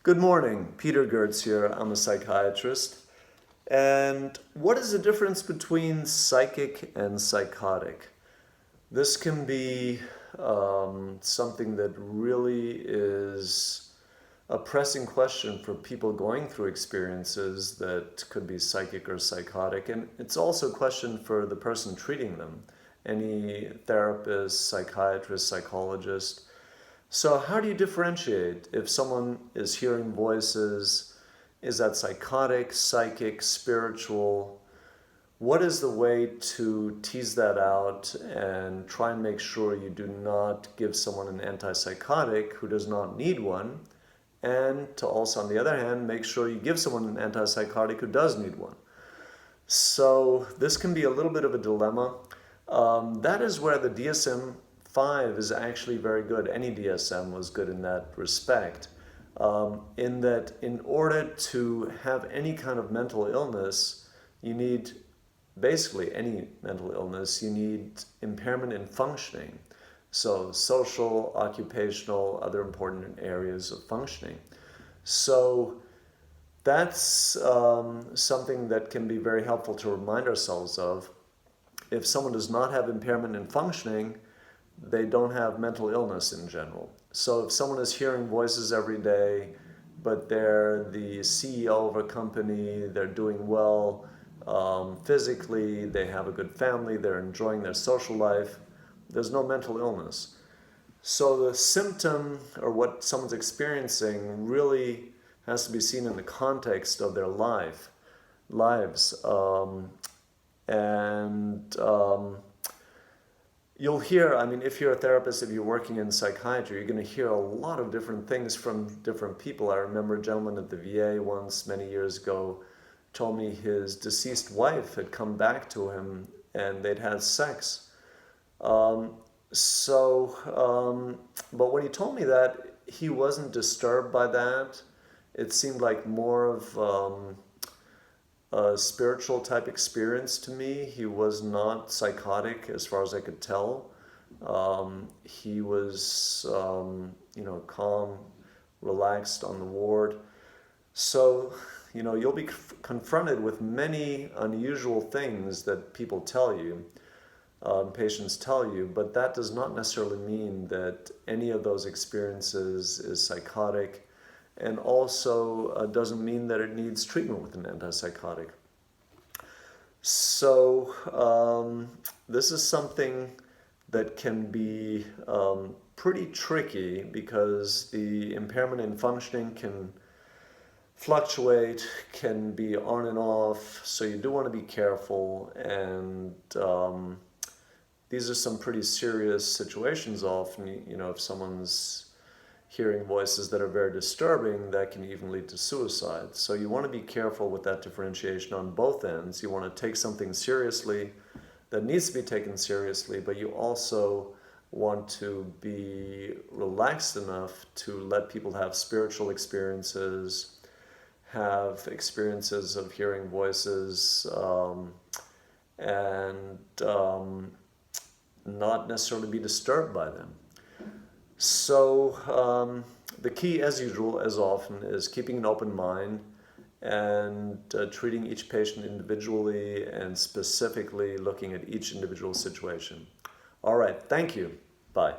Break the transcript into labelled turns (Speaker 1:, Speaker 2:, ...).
Speaker 1: Good morning, Peter Gertz here. I'm a psychiatrist. And what is the difference between psychic and psychotic? This can be something that really is a pressing question for people going through experiences that could be psychic or psychotic. And it's also a question for the person treating them, any therapist, psychiatrist, psychologist. So how do you differentiate if someone is hearing voices? Is that psychotic, psychic, spiritual? What is the way to tease that out and try and make sure you do not give someone an antipsychotic who does not need one, and to also, on the other hand, make sure you give someone an antipsychotic who does need one? So this can be a little bit of a dilemma. That is where the DSM-5 is actually very good. Any DSM was good in that respect. In that in order to have any kind of mental illness, you need, basically any mental illness, you need impairment in functioning. So social, occupational, other important areas of functioning. So that's something that can be very helpful to remind ourselves of. If someone does not have impairment in functioning, they don't have mental illness in general. So if someone is hearing voices every day, but they're the CEO of a company, they're doing well physically, they have a good family, they're enjoying their social life, there's no mental illness. So the symptom or what someone's experiencing really has to be seen in the context of their lives. You'll hear, if you're a therapist, if you're working in psychiatry, you're going to hear a lot of different things from different people. I remember a gentleman at the VA once, many years ago, told me his deceased wife had come back to him and they'd had sex. But when he told me that, he wasn't disturbed by that. It seemed like more of a spiritual type experience to me. He was not psychotic as far as I could tell. He was, calm, relaxed on the ward. So, you'll be confronted with many unusual things that people tell you, patients tell you, but that does not necessarily mean that any of those experiences is psychotic, and also doesn't mean that it needs treatment with an antipsychotic. So this is something that can be pretty tricky because the impairment in functioning can fluctuate, can be on and off, so you do want to be careful. And these are some pretty serious situations often. If someone's hearing voices that are very disturbing, that can even lead to suicide. So you want to be careful with that differentiation on both ends. You want to take something seriously that needs to be taken seriously, but you also want to be relaxed enough to let people have spiritual experiences, have experiences of hearing voices, and not necessarily be disturbed by them. So the key, as usual, as often, is keeping an open mind and treating each patient individually and specifically looking at each individual situation. All right, thank you. Bye.